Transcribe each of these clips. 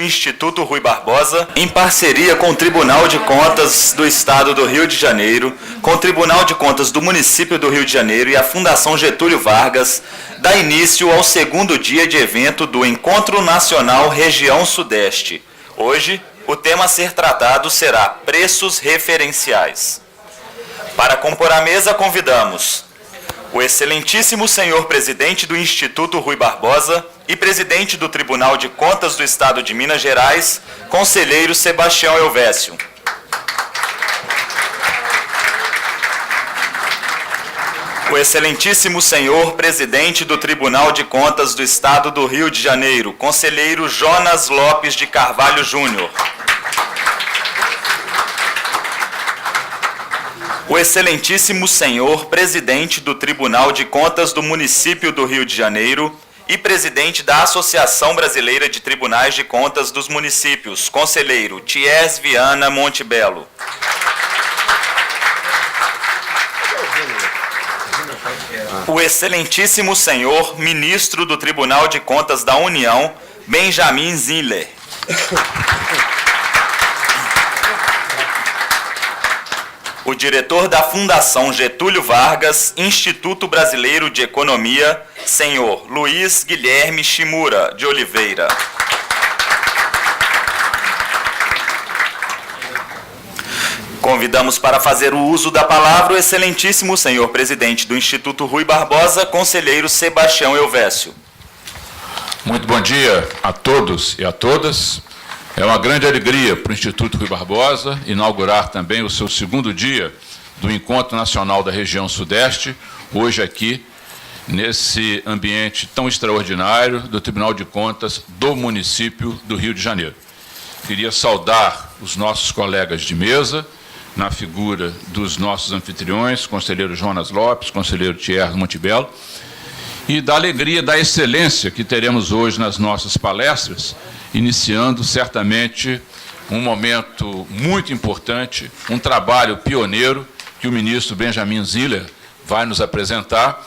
Instituto Rui Barbosa, em parceria com o Tribunal de Contas do Estado do Rio de Janeiro, com o Tribunal de Contas do Município do Rio de Janeiro e a Fundação Getúlio Vargas, dá início ao segundo dia de evento do Encontro Nacional Região Sudeste. Hoje, o tema a ser tratado será preços referenciais. Para compor a mesa, convidamos o excelentíssimo senhor presidente do Instituto Rui Barbosa e presidente do Tribunal de Contas do Estado de Minas Gerais, conselheiro Sebastião Elvésio. O excelentíssimo senhor presidente do Tribunal de Contas do Estado do Rio de Janeiro, conselheiro Jonas Lopes de Carvalho Júnior. O excelentíssimo senhor presidente do Tribunal de Contas do Município do Rio de Janeiro e presidente da Associação Brasileira de Tribunais de Contas dos Municípios, conselheiro Thies Viana Montebello. O excelentíssimo senhor ministro do Tribunal de Contas da União, Benjamin Ziller. O diretor da Fundação Getúlio Vargas, Instituto Brasileiro de Economia, senhor Luiz Guilherme Shimura de Oliveira. Convidamos para fazer o uso da palavra o excelentíssimo senhor presidente do Instituto Rui Barbosa, conselheiro Sebastião Elvésio. Muito bom dia a todos e a todas. É uma grande alegria para o Instituto Rui Barbosa inaugurar também o seu segundo dia do Encontro Nacional da Região Sudeste, hoje aqui, nesse ambiente tão extraordinário do Tribunal de Contas do município do Rio de Janeiro. Queria saudar os nossos colegas de mesa, na figura dos nossos anfitriões, conselheiro Jonas Lopes, conselheiro Thies Montebello, e da alegria, da excelência que teremos hoje nas nossas palestras, iniciando certamente um momento muito importante, um trabalho pioneiro que o ministro Benjamin Ziller vai nos apresentar,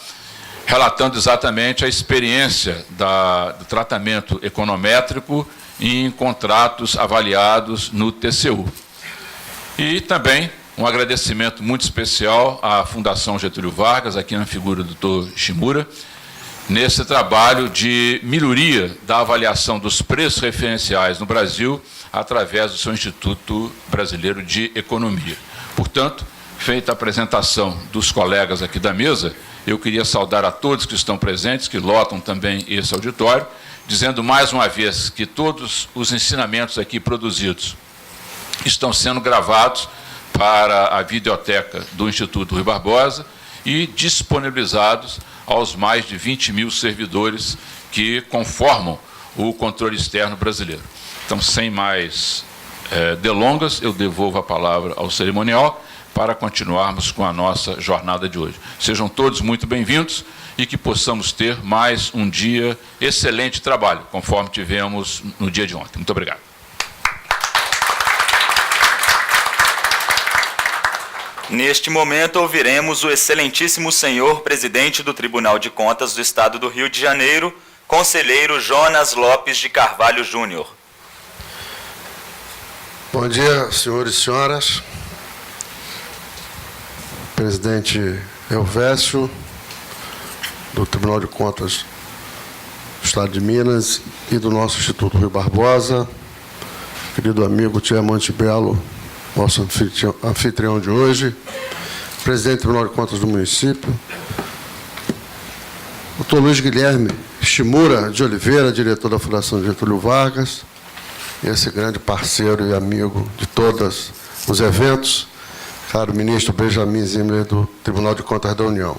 relatando exatamente a experiência do tratamento econométrico em contratos avaliados no TCU. E também um agradecimento muito especial à Fundação Getúlio Vargas, aqui na figura do Dr. Shimura, nesse trabalho de melhoria da avaliação dos preços referenciais no Brasil através do seu Instituto Brasileiro de Economia. Portanto, feita a apresentação dos colegas aqui da mesa, eu queria saudar a todos que estão presentes, que lotam também esse auditório, dizendo mais uma vez que todos os ensinamentos aqui produzidos estão sendo gravados para a videoteca do Instituto Rui Barbosa e disponibilizados aos mais de 20 mil servidores que conformam o controle externo brasileiro. Então, sem mais delongas, eu devolvo a palavra ao cerimonial para continuarmos com a nossa jornada de hoje. Sejam todos muito bem-vindos e que possamos ter mais um dia excelente de trabalho, conforme tivemos no dia de ontem. Muito obrigado. Neste momento, ouviremos o excelentíssimo senhor presidente do Tribunal de Contas do Estado do Rio de Janeiro, conselheiro Jonas Lopes de Carvalho Júnior. Bom dia, senhores e senhoras. Presidente Elvésio, do Tribunal de Contas do Estado de Minas e do nosso Instituto Rui Barbosa, querido amigo Thies Montebello, nosso anfitrião de hoje, presidente do Tribunal de Contas do município, Dr. Luiz Guilherme Shimura de Oliveira, diretor da Fundação Getúlio Vargas, esse grande parceiro e amigo de todos os eventos, caro ministro Benjamin Ziller, do Tribunal de Contas da União.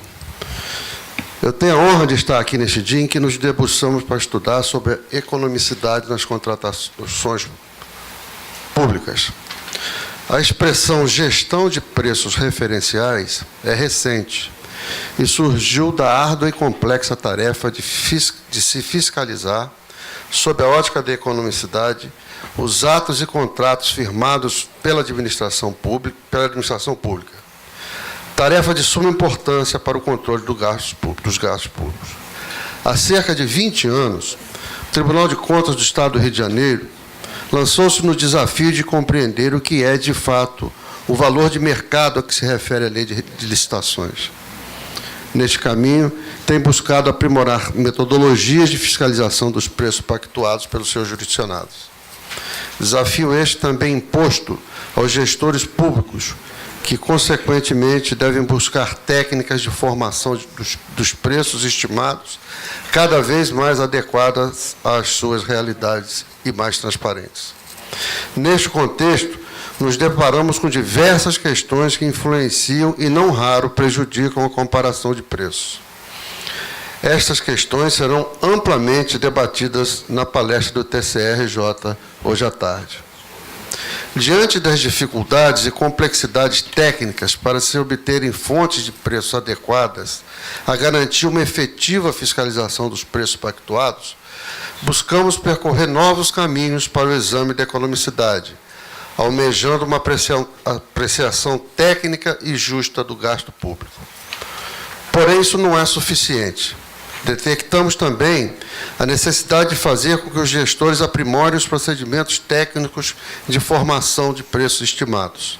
Eu tenho a honra de estar aqui neste dia em que nos debruçamos para estudar sobre a economicidade nas contratações públicas. A expressão gestão de preços referenciais é recente e surgiu da árdua e complexa tarefa de se fiscalizar, sob a ótica da economicidade, os atos e contratos firmados pela administração pública. Tarefa de suma importância para o controle dos gastos públicos. Há cerca de 20 anos, o Tribunal de Contas do Estado do Rio de Janeiro lançou-se no desafio de compreender o que é, de fato, o valor de mercado a que se refere a lei de licitações. Neste caminho, tem buscado aprimorar metodologias de fiscalização dos preços pactuados pelos seus jurisdicionados. Desafio este também imposto aos gestores públicos, que, consequentemente, devem buscar técnicas de formação dos preços estimados cada vez mais adequadas às suas realidades e mais transparentes. Neste contexto, nos deparamos com diversas questões que influenciam e, não raro, prejudicam a comparação de preços. Estas questões serão amplamente debatidas na palestra do TCE-RJ hoje à tarde. Diante das dificuldades e complexidades técnicas para se obterem fontes de preços adequadas a garantir uma efetiva fiscalização dos preços pactuados, buscamos percorrer novos caminhos para o exame da economicidade, almejando uma apreciação técnica e justa do gasto público. Porém, isso não é suficiente. Detectamos também a necessidade de fazer com que os gestores aprimorem os procedimentos técnicos de formação de preços estimados.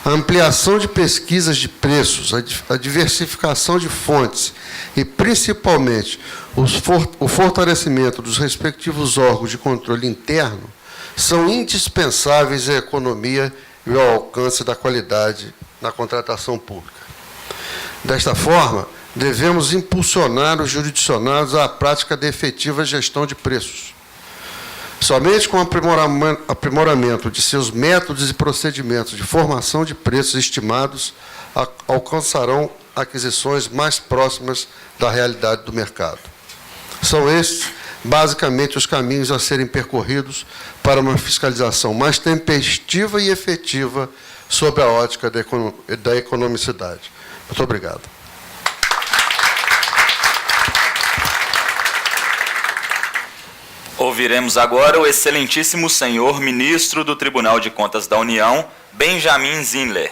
A ampliação de pesquisas de preços, a diversificação de fontes e, principalmente, o fortalecimento dos respectivos órgãos de controle interno são indispensáveis à economia e ao alcance da qualidade na contratação pública. Desta forma, devemos impulsionar os jurisdicionados à prática de efetiva gestão de preços. Somente com o aprimoramento de seus métodos e procedimentos de formação de preços estimados, alcançarão aquisições mais próximas da realidade do mercado. São estes, basicamente, os caminhos a serem percorridos para uma fiscalização mais tempestiva e efetiva sob a ótica da economicidade. Muito obrigado. Ouviremos agora o excelentíssimo senhor ministro do Tribunal de Contas da União, Benjamin Zimler.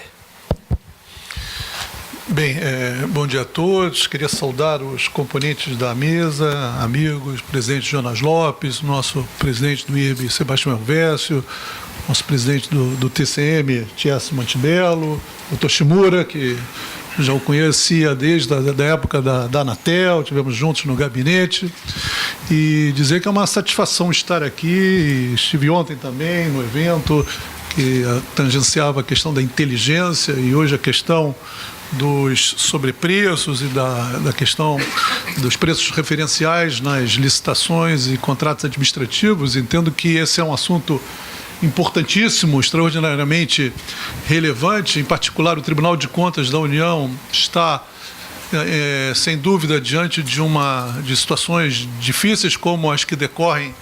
Bem, bom dia a todos. Queria saudar os componentes da mesa, amigos, presidente Jonas Lopes, nosso presidente do IRB, Sebastião Elvésio, nosso presidente do TCM, Tiago Montebello, doutor Shimura, que já o conhecia desde a época da Anatel, estivemos juntos no gabinete, e dizer que é uma satisfação estar aqui. Estive ontem também no evento que tangenciava a questão da inteligência e hoje a questão dos sobrepreços e da questão dos preços referenciais nas licitações e contratos administrativos. Entendo que esse é um assunto importantíssimo, extraordinariamente relevante. Em particular, o Tribunal de Contas da União está, sem dúvida, diante de situações difíceis, como as que decorrem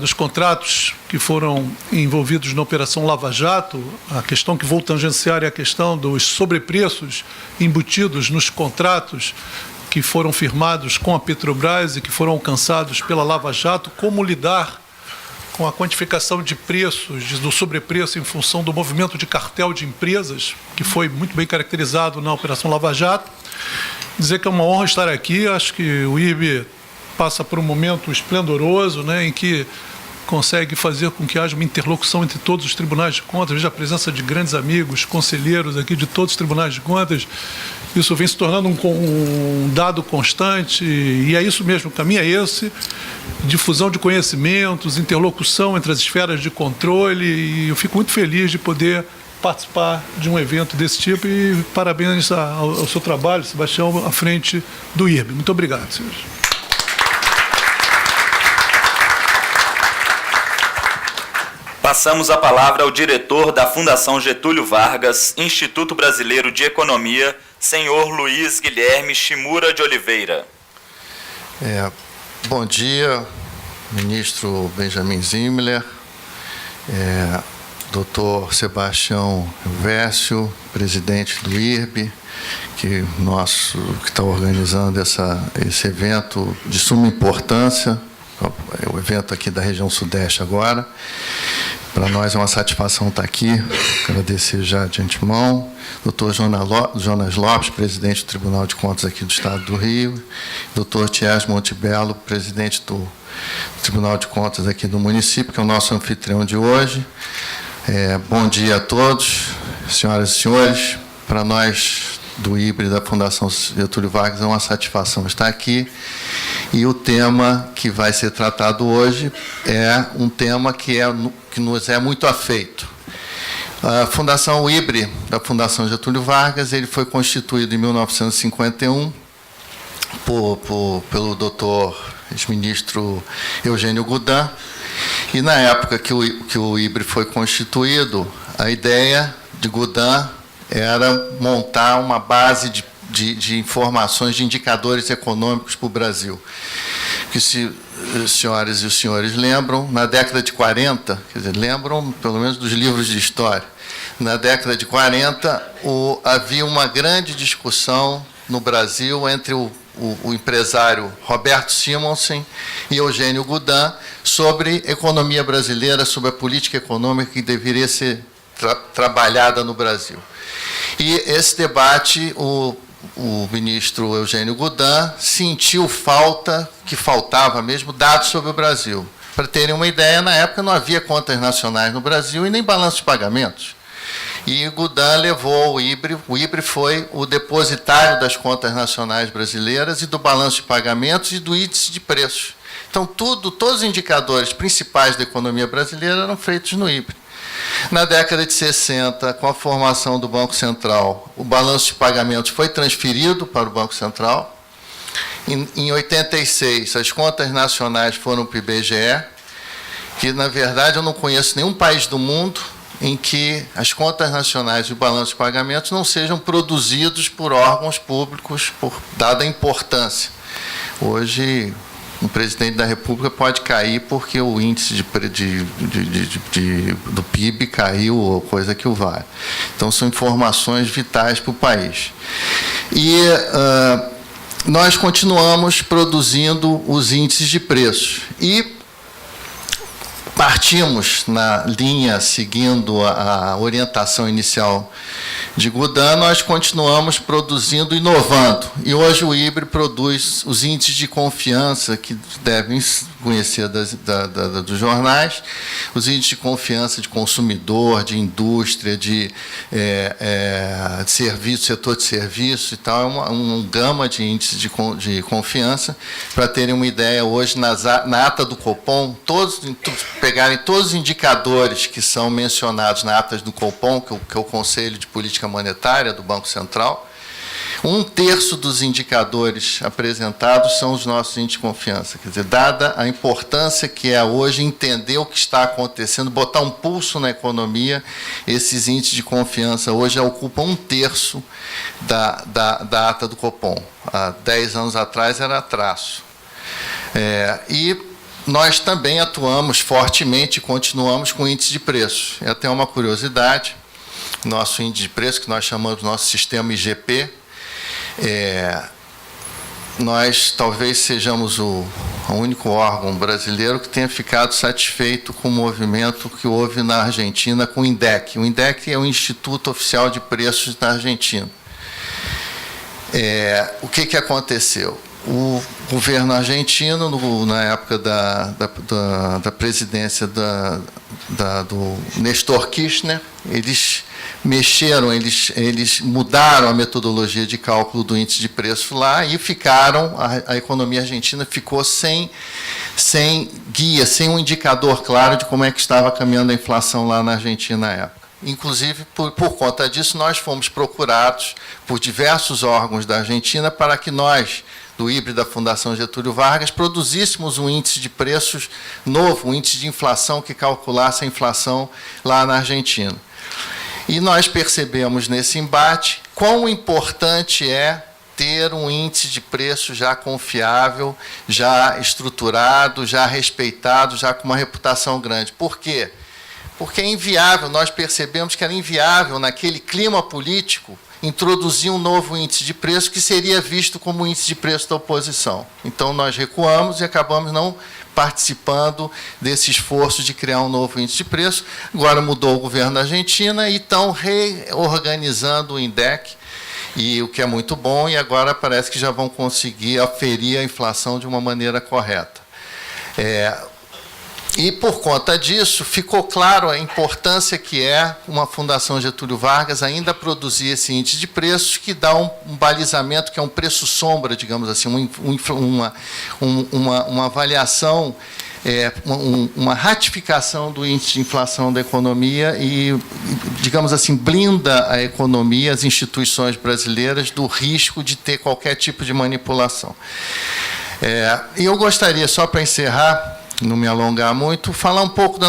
dos contratos que foram envolvidos na Operação Lava Jato. A questão que vou tangenciar é a questão dos sobrepreços embutidos nos contratos que foram firmados com a Petrobras e que foram alcançados pela Lava Jato. Como lidar com a quantificação de preços, do sobrepreço em função do movimento de cartel de empresas, que foi muito bem caracterizado na Operação Lava Jato. Dizer que é uma honra estar aqui. Acho que o IRB passa por um momento esplendoroso, né, em que consegue fazer com que haja uma interlocução entre todos os tribunais de contas. Veja a presença de grandes amigos, conselheiros aqui de todos os tribunais de contas. Isso vem se tornando um dado constante, e é isso mesmo, o caminho é esse: difusão de conhecimentos, interlocução entre as esferas de controle, e eu fico muito feliz de poder participar de um evento desse tipo, e parabéns ao seu trabalho, Sebastião, à frente do IRB. Muito obrigado, senhores. Passamos a palavra ao diretor da Fundação Getúlio Vargas, Instituto Brasileiro de Economia, senhor Luiz Guilherme Shimura de Oliveira. Bom dia, ministro Benjamin Zimler, doutor Sebastião Elvésio, presidente do IRB, que está organizando esse evento de suma importância, é o evento aqui da região Sudeste agora, Para nós é uma satisfação estar aqui, agradecer já de antemão. Dr. Jonas Lopes, presidente do Tribunal de Contas aqui do Estado do Rio. Dr. Thiers Montebello, presidente do Tribunal de Contas aqui do município, que é o nosso anfitrião de hoje. Bom dia a todos, senhoras e senhores. Para nós do IBRE da Fundação Getúlio Vargas é uma satisfação estar aqui. E o tema que vai ser tratado hoje é um tema que nos é muito afeito. A Fundação IBRE, da Fundação Getúlio Vargas, ele foi constituído em 1951 pelo doutor ex-ministro Eugênio Goudin. E, na época que o IBRE foi constituído, a ideia de Goudin era montar uma base de informações, de indicadores econômicos para o Brasil. Que, se as senhoras e os senhores lembram, na década de 40, quer dizer, lembram pelo menos dos livros de história, na década de 40 havia uma grande discussão no Brasil entre o empresário Roberto Simonsen e Eugênio Goudin sobre economia brasileira, sobre a política econômica que deveria ser trabalhada no Brasil. E esse debate, o ministro Eugênio Goudin sentiu que faltava mesmo dados sobre o Brasil. Para terem uma ideia, na época não havia contas nacionais no Brasil e nem balanço de pagamentos. E Goudin levou o IBRE foi o depositário das contas nacionais brasileiras e do balanço de pagamentos e do índice de preços. Então, todos os indicadores principais da economia brasileira eram feitos no IBRE. Na década de 60, com a formação do Banco Central, o balanço de pagamentos foi transferido para o Banco Central. Em 86, as contas nacionais foram para o IBGE, que, na verdade, eu não conheço nenhum país do mundo em que as contas nacionais e o balanço de pagamentos não sejam produzidos por órgãos públicos, dada a importância. Hoje, o presidente da República pode cair porque o índice do PIB caiu, ou coisa que o vale. Então, são informações vitais para o país. E nós continuamos produzindo os índices de preços. E partimos na linha, seguindo a orientação inicial de Goudin, nós continuamos produzindo, inovando. E hoje o IBRE produz os índices de confiança, que devem conhecer dos jornais, os índices de confiança de consumidor, de indústria, de serviço, setor de serviço e tal, é uma gama de índices de confiança. Para terem uma ideia, hoje, na ata do Copom, pegarem todos os indicadores que são mencionados na ata do Copom, que é o Conselho de Política Monetária do Banco Central, 1/3 dos indicadores apresentados são os nossos índices de confiança. Quer dizer, dada a importância que é hoje entender o que está acontecendo, botar um pulso na economia, esses índices de confiança hoje ocupam 1/3 da ata do Copom. Há 10 anos atrás era traço. E nós também atuamos fortemente e continuamos com o índice de preços. É até uma curiosidade, nosso índice de preço, que nós chamamos de nosso sistema IGP, nós talvez sejamos o único órgão brasileiro que tenha ficado satisfeito com o movimento que houve na Argentina com o INDEC. O INDEC é o Instituto Oficial de Preços da Argentina. O que aconteceu? O governo argentino, na época da presidência do Néstor Kirchner, eles mudaram a metodologia de cálculo do índice de preço lá e a economia argentina ficou sem guia, sem um indicador claro de como é que estava caminhando a inflação lá na Argentina na época. Inclusive, por conta disso, nós fomos procurados por diversos órgãos da Argentina para que nós, do IBRE da Fundação Getúlio Vargas, produzíssemos um índice de preços novo, um índice de inflação que calculasse a inflação lá na Argentina. E nós percebemos nesse embate quão importante é ter um índice de preço já confiável, já estruturado, já respeitado, já com uma reputação grande. Por quê? Porque é inviável, nós percebemos que era inviável, naquele clima político, introduzir um novo índice de preço que seria visto como índice de preço da oposição. Então, nós recuamos e acabamos não participando desse esforço de criar um novo índice de preço. Agora mudou o governo da Argentina e estão reorganizando o INDEC, e o que é muito bom, e agora parece que já vão conseguir aferir a inflação de uma maneira correta. E, por conta disso, ficou claro a importância que é uma Fundação Getúlio Vargas ainda produzir esse índice de preços, que dá um balizamento, que é um preço sombra, digamos assim, uma avaliação, uma ratificação do índice de inflação da economia e, digamos assim, blinda a economia, as instituições brasileiras, do risco de ter qualquer tipo de manipulação. E eu gostaria, só para encerrar, não me alongar muito, falar um pouco das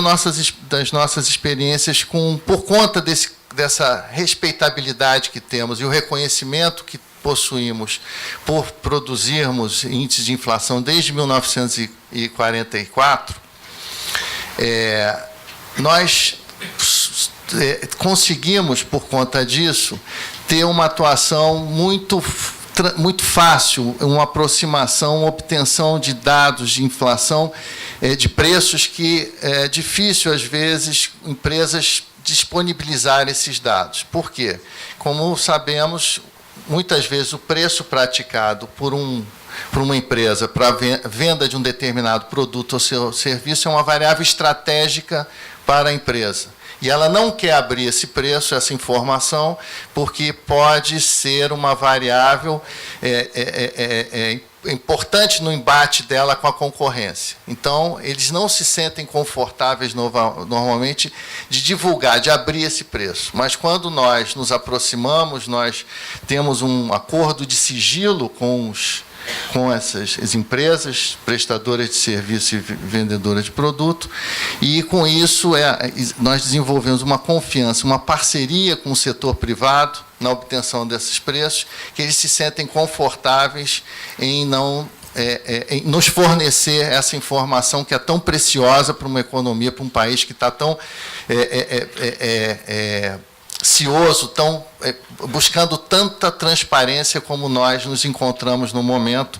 nossas experiências por conta dessa respeitabilidade que temos e o reconhecimento que possuímos por produzirmos índices de inflação desde 1944. Nós conseguimos, por conta disso, ter uma atuação muito fácil, uma aproximação, uma obtenção de dados de inflação, de preços que é difícil, às vezes, empresas disponibilizarem esses dados. Por quê? Como sabemos, muitas vezes o preço praticado por uma empresa para a venda de um determinado produto ou serviço é uma variável estratégica para a empresa. E ela não quer abrir esse preço, essa informação, porque pode ser uma variável importante no embate dela com a concorrência. Então, eles não se sentem confortáveis normalmente de divulgar, de abrir esse preço. Mas quando nós nos aproximamos, nós temos um acordo de sigilo com essas empresas prestadoras de serviço e vendedoras de produto, e com isso nós desenvolvemos uma confiança, uma parceria com o setor privado na obtenção desses preços, que eles se sentem confortáveis em em nos fornecer essa informação que é tão preciosa para uma economia, para um país que está tão cioso, buscando tanta transparência como nós nos encontramos no momento,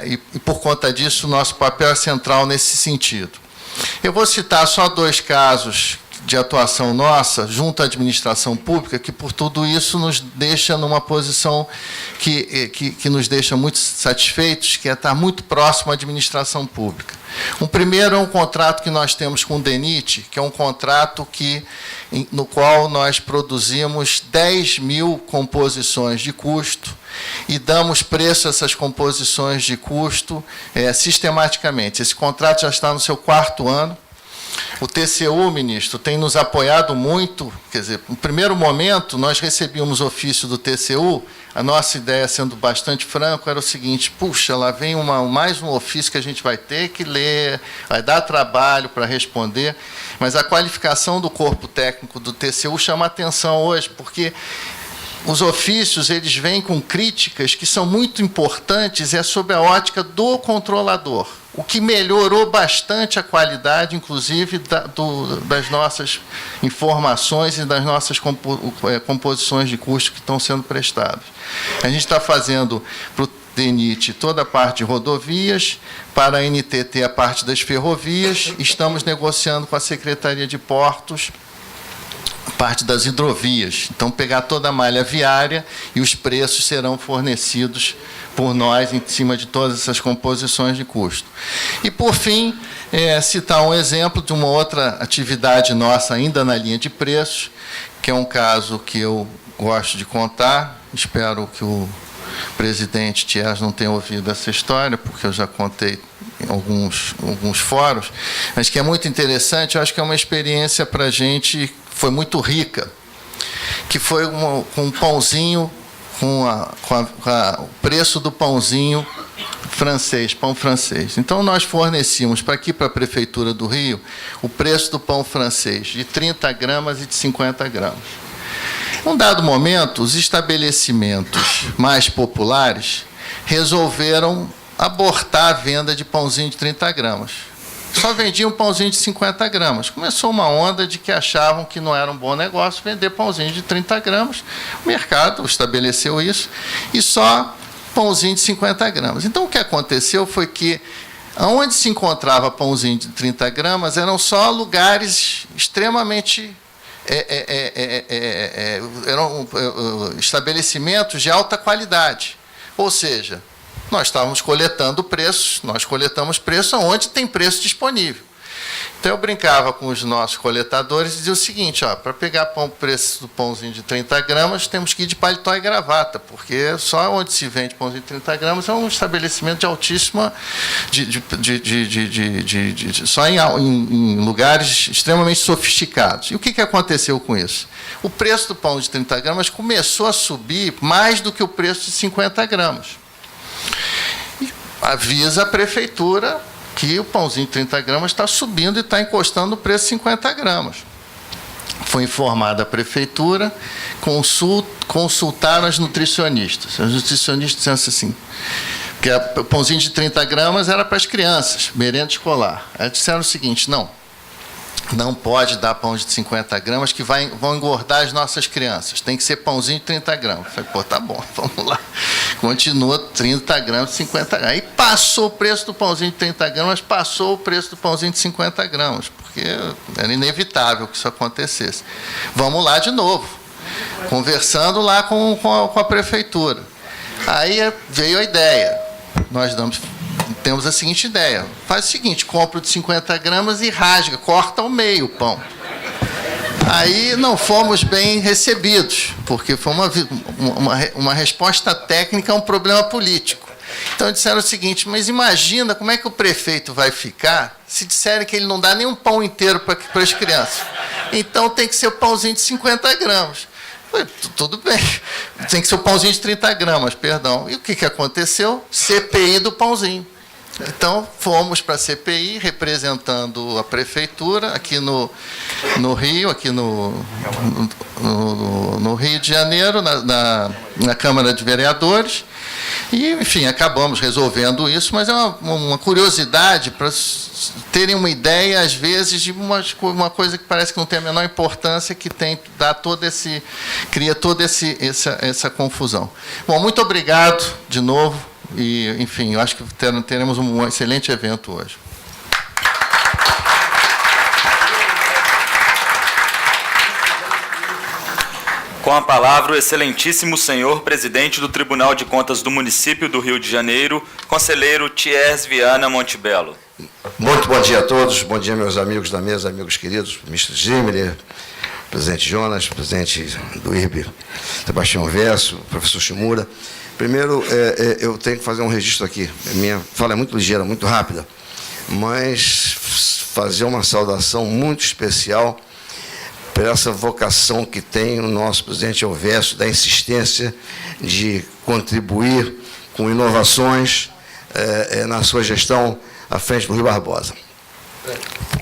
e por conta disso, o nosso papel é central nesse sentido. Eu vou citar só 2 casos de atuação nossa, junto à administração pública, que, por tudo isso, nos deixa numa posição que nos deixa muito satisfeitos, que é estar muito próximo à administração pública. O primeiro é um contrato que nós temos com o DENIT, que é um contrato no qual nós produzimos 10.000 composições de custo e damos preço a essas composições de custo sistematicamente. Esse contrato já está no seu 4º ano. O TCU, ministro, tem nos apoiado muito. Quer dizer, no primeiro momento, nós recebíamos ofício do TCU. A nossa ideia, sendo bastante franco, era o seguinte: puxa, lá vem mais um ofício que a gente vai ter que ler, vai dar trabalho para responder. Mas a qualificação do corpo técnico do TCU chama atenção hoje, porque os ofícios eles vêm com críticas que são muito importantes, sob a ótica do controlador, o que melhorou bastante a qualidade, inclusive, das nossas informações e das nossas composições de custo que estão sendo prestadas. A gente está fazendo para o DENIT toda a parte de rodovias, para a NTT a parte das ferrovias, estamos negociando com a Secretaria de Portos parte das hidrovias. Então, pegar toda a malha viária e os preços serão fornecidos por nós em cima de todas essas composições de custo. E, por fim, citar um exemplo de uma outra atividade nossa, ainda na linha de preços, que é um caso que eu gosto de contar. Espero que o presidente Thiers não tenha ouvido essa história, porque eu já contei em alguns fóruns, mas que é muito interessante. Eu acho que é uma experiência para a gente, foi muito rica, que foi com um pãozinho, o preço do pãozinho francês, pão francês. Então, nós fornecíamos para a Prefeitura do Rio o preço do pão francês, de 30 gramas e de 50 gramas. Em um dado momento, os estabelecimentos mais populares resolveram abortar a venda de pãozinho de 30 gramas. Só vendiam pãozinho de 50 gramas. Começou uma onda de que achavam que não era um bom negócio vender pãozinho de 30 gramas. O mercado estabeleceu isso, e só pãozinho de 50 gramas. Então, o que aconteceu foi que Onde se encontrava pãozinho de 30 gramas eram só lugares extremamente... eram estabelecimentos de alta qualidade. Ou seja, nós estávamos coletando preços, nós coletamos preço onde tem preço disponível. Então, eu brincava com os nossos coletadores e dizia o seguinte, para pegar o preço do pãozinho de 30 gramas, temos que ir de paletó e gravata, porque só onde se vende pãozinho de 30 gramas é um estabelecimento de altíssima... só em lugares extremamente sofisticados. E o que aconteceu com isso? O preço do pão de 30 gramas começou a subir mais do que o preço de 50 gramas. E avisa a prefeitura que o pãozinho de 30 gramas está subindo e está encostando no preço de 50 gramas. Foi informada a prefeitura, consultaram as nutricionistas. Os nutricionistas disseram assim, que o pãozinho de 30 gramas era para as crianças, merenda escolar. Eles disseram o seguinte, não pode dar pão de 50 gramas que vão engordar as nossas crianças. Tem que ser pãozinho de 30 gramas. Eu falei, tá bom, vamos lá. Continua 30 gramas, 50 gramas. Aí passou o preço do pãozinho de 30 gramas, passou o preço do pãozinho de 50 gramas, porque era inevitável que isso acontecesse. Vamos lá de novo, conversando lá com a prefeitura. Aí veio a ideia. Nós temos a seguinte ideia. Faz o seguinte, compra o de 50 gramas e rasga, corta ao meio o pão. Aí não fomos bem recebidos, porque foi uma resposta técnica a um problema político. Então disseram o seguinte, mas imagina como é que o prefeito vai ficar se disserem que ele não dá nem um pão inteiro para as crianças. Então tem que ser o pãozinho de 50 gramas. Tudo bem, tem que ser o pãozinho de 30 gramas, perdão. E o que aconteceu? CPI do pãozinho. Então, fomos para a CPI, representando a prefeitura, aqui no Rio, aqui no Rio de Janeiro, na Câmara de Vereadores. E, enfim, acabamos resolvendo isso, mas é uma curiosidade para terem uma ideia, às vezes, de uma coisa que parece que não tem a menor importância, que cria toda essa confusão. Bom, muito obrigado de novo. E, enfim, eu acho que teremos um excelente evento hoje. Com a palavra, o excelentíssimo senhor presidente do Tribunal de Contas do Município do Rio de Janeiro, conselheiro Thiers Viana Montebello. Muito bom dia a todos, bom dia meus amigos da mesa, amigos queridos, ministro Zimmer, presidente Jonas, presidente do IRB, Sebastião Verso, professor Shimura. Primeiro, eu tenho que fazer um registro aqui. Minha fala é muito ligeira, muito rápida, mas fazer uma saudação muito especial por essa vocação que tem o nosso presidente Elvésio, da insistência de contribuir com inovações na sua gestão à frente do Rui Barbosa.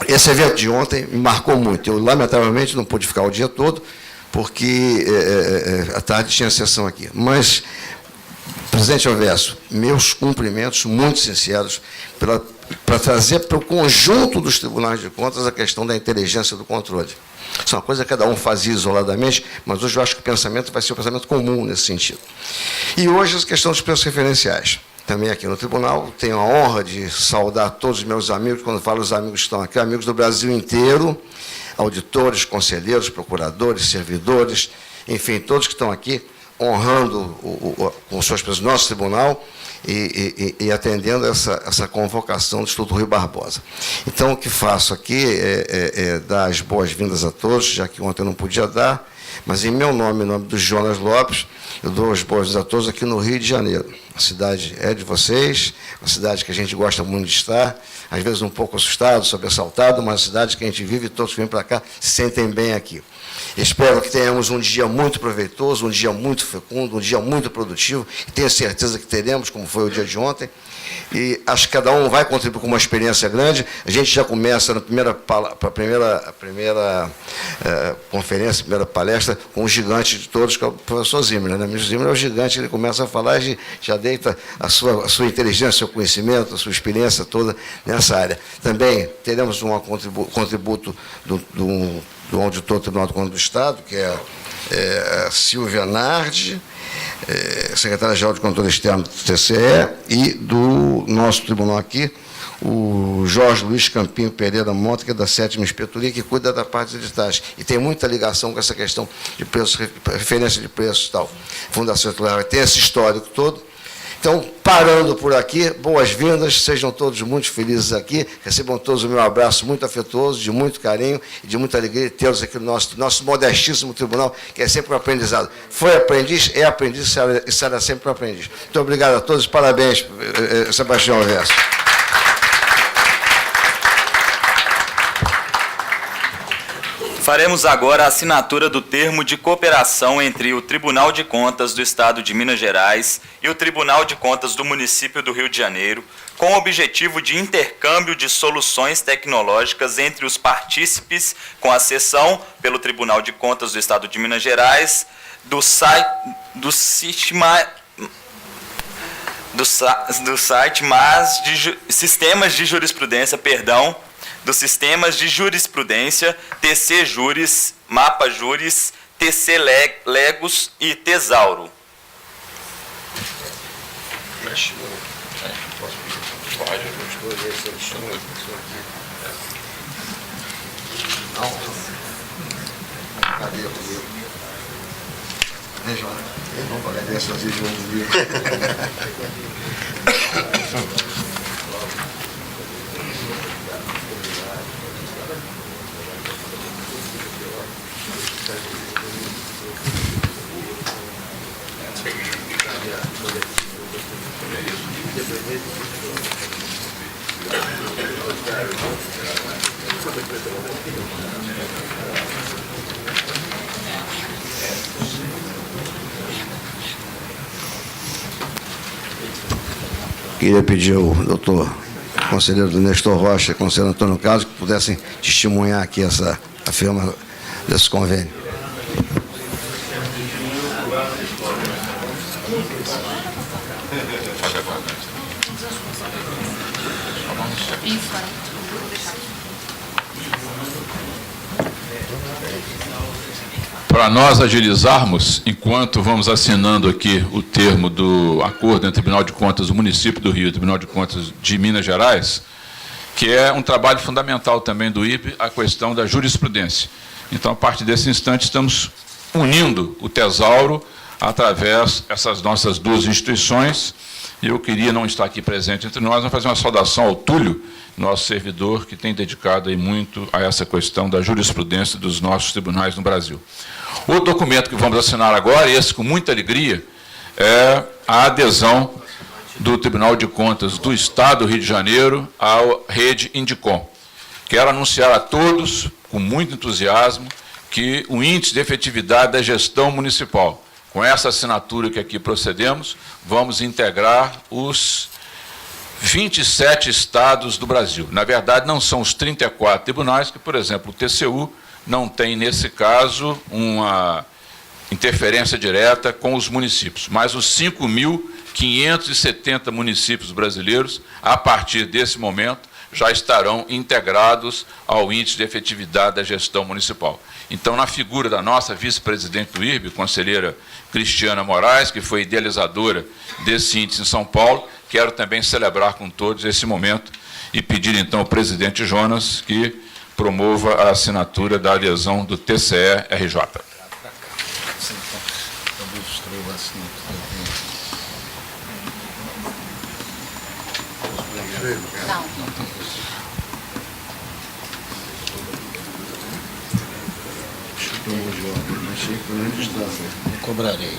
Esse evento de ontem me marcou muito. Eu, lamentavelmente, não pude ficar o dia todo, porque à tarde tinha sessão aqui. Mas, presidente Elvésio, meus cumprimentos muito sinceros para trazer para o conjunto dos tribunais de contas a questão da inteligência do controle. Isso é uma coisa que cada um fazia isoladamente, mas hoje eu acho que o pensamento vai ser um pensamento comum nesse sentido. E hoje a questão dos preços referenciais. Também aqui no tribunal, tenho a honra de saudar todos os meus amigos, quando falo os amigos que estão aqui, amigos do Brasil inteiro, auditores, conselheiros, procuradores, servidores, enfim, todos que estão aqui, honrando com suas presenças no nosso tribunal e atendendo essa convocação do Instituto Rui Barbosa. Então, o que faço aqui é dar as boas-vindas a todos, já que ontem eu não podia dar, mas em meu nome, em nome do Jonas Lopes, eu dou as boas-vindas a todos aqui no Rio de Janeiro. A cidade é de vocês, uma cidade que a gente gosta muito de estar, às vezes um pouco assustado, sobressaltado, mas uma cidade que a gente vive e todos que vêm para cá se sentem bem aqui. Espero que tenhamos um dia muito proveitoso, um dia muito fecundo, um dia muito produtivo, e tenho certeza que teremos, como foi o dia de ontem, e acho que cada um vai contribuir com uma experiência grande. A gente já começa na primeira conferência, primeira palestra, com o gigante de todos, que é o professor Zimmer. Né? O ministro Zimmer é o gigante, ele começa a falar e já deita a sua inteligência, seu conhecimento, a sua experiência toda nessa área. Também teremos um contributo do auditor do Tribunal de Contas do Estado, que é a Silvia Nardi, secretária-geral de Controle Externo do TCE, e do nosso tribunal aqui, o Jorge Luiz Campinho Pereira Mota, que é da 7ª Inspetoria, que cuida da parte de editais, e tem muita ligação com essa questão de preços, referência de preços e tal. Fundação Getúlio tem esse histórico todo. Então, parando por aqui, boas-vindas, sejam todos muito felizes aqui, recebam todos o meu abraço muito afetuoso, de muito carinho e de muita alegria de tê-los aqui no nosso modestíssimo tribunal, que é sempre um aprendizado. Foi aprendiz, é aprendiz e será sempre um aprendiz. Muito obrigado a todos, parabéns, Sebastião Verso. Faremos agora a assinatura do termo de cooperação entre o Tribunal de Contas do Estado de Minas Gerais e o Tribunal de Contas do Município do Rio de Janeiro, com o objetivo de intercâmbio de soluções tecnológicas entre os partícipes, com a cessão pelo Tribunal de Contas do Estado de Minas Gerais do site Sistemas de Jurisprudência, dos sistemas de jurisprudência, TC Juris, Mapa Juris, TC Legos e Tesauro. Queria pedir ao doutor conselheiro do Nestor Rocha e conselheiro Antônio Carlos que pudessem testemunhar aqui a firma desse convênio. Para nós agilizarmos, enquanto vamos assinando aqui o termo do acordo entre o Tribunal de Contas do Município do Rio e o Tribunal de Contas de Minas Gerais, que é um trabalho fundamental também do IBE, a questão da jurisprudência. Então, a partir desse instante, estamos unindo o Tesauro através dessas nossas duas instituições. E eu queria não estar aqui presente entre nós, mas fazer uma saudação ao Túlio, nosso servidor, que tem dedicado aí muito a essa questão da jurisprudência dos nossos tribunais no Brasil. O documento que vamos assinar agora, esse com muita alegria, é a adesão do Tribunal de Contas do Estado do Rio de Janeiro à rede Indicom. Quero anunciar a todos, com muito entusiasmo, que o índice de efetividade da gestão municipal, com essa assinatura que aqui procedemos, vamos integrar os 27 estados do Brasil. Na verdade, não são os 34 tribunais, que, por exemplo, o TCU não tem, nesse caso, uma interferência direta com os municípios, mas os 5.570 municípios brasileiros, a partir desse momento, já estarão integrados ao índice de efetividade da gestão municipal. Então, na figura da nossa vice-presidente do IRB, conselheira Cristiana Moraes, que foi idealizadora desse índice em São Paulo, quero também celebrar com todos esse momento e pedir, então, ao presidente Jonas que promova a assinatura da adesão do TCE-RJ. Não cobrarei.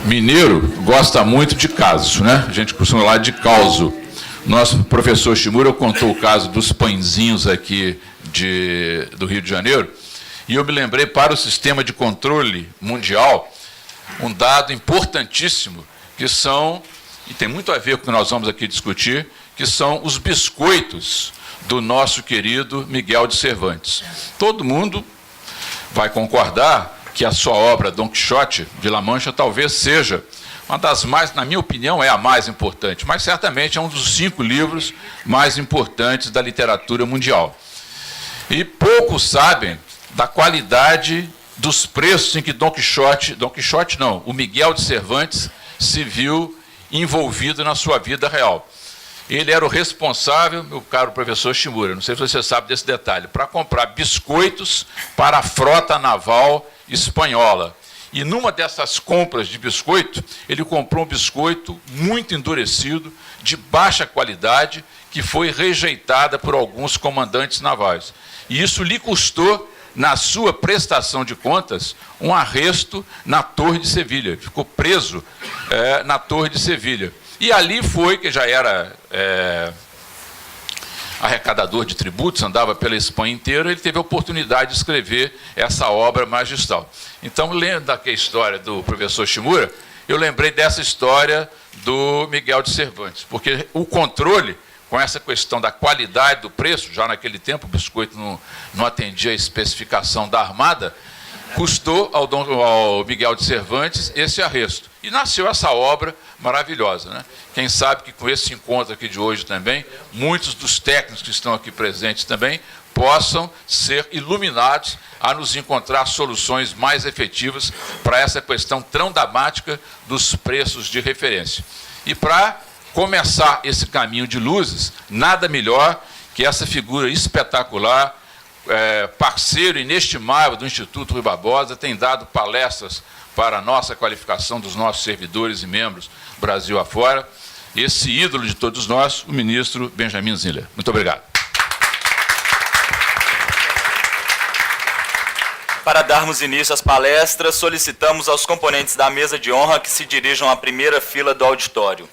Mineiro gosta muito de casos, né? A gente costuma falar de causo. Nosso professor Shimura contou o caso dos pãezinhos aqui do Rio de Janeiro, e eu me lembrei, para o sistema de controle mundial, um dado importantíssimo, que são, e tem muito a ver com o que nós vamos aqui discutir, que são os biscoitos do nosso querido Miguel de Cervantes. Todo mundo vai concordar que a sua obra Don Quixote de La Mancha talvez seja uma das mais, na minha opinião, é a mais importante, mas certamente é um dos 5 livros mais importantes da literatura mundial. E poucos sabem da qualidade dos preços em que Dom Quixote não, o Miguel de Cervantes se viu envolvido na sua vida real. Ele era o responsável, meu caro professor Shimura, não sei se você sabe desse detalhe, para comprar biscoitos para a frota naval espanhola. E numa dessas compras de biscoito, ele comprou um biscoito muito endurecido, de baixa qualidade, que foi rejeitada por alguns comandantes navais. E isso lhe custou, na sua prestação de contas, um arresto na Torre de Sevilha. Ficou preso na Torre de Sevilha. E ali foi, que já era arrecadador de tributos, andava pela Espanha inteira, ele teve a oportunidade de escrever essa obra magistral. Então, lendo aqui a história do professor Shimura, eu lembrei dessa história do Miguel de Cervantes, porque o controle, com essa questão da qualidade do preço, já naquele tempo o biscoito não atendia a especificação da Armada, custou ao Miguel de Cervantes esse arresto. E nasceu essa obra maravilhosa, né? Quem sabe que com esse encontro aqui de hoje também, muitos dos técnicos que estão aqui presentes também possam ser iluminados a nos encontrar soluções mais efetivas para essa questão tão dramática dos preços de referência. E para começar esse caminho de luzes, nada melhor que essa figura espetacular, parceiro inestimável do Instituto Rui Barbosa, tem dado palestras para a nossa qualificação dos nossos servidores e membros Brasil afora, esse ídolo de todos nós, o ministro Benjamin Ziller. Muito obrigado. Para darmos início às palestras, solicitamos aos componentes da mesa de honra que se dirijam à primeira fila do auditório.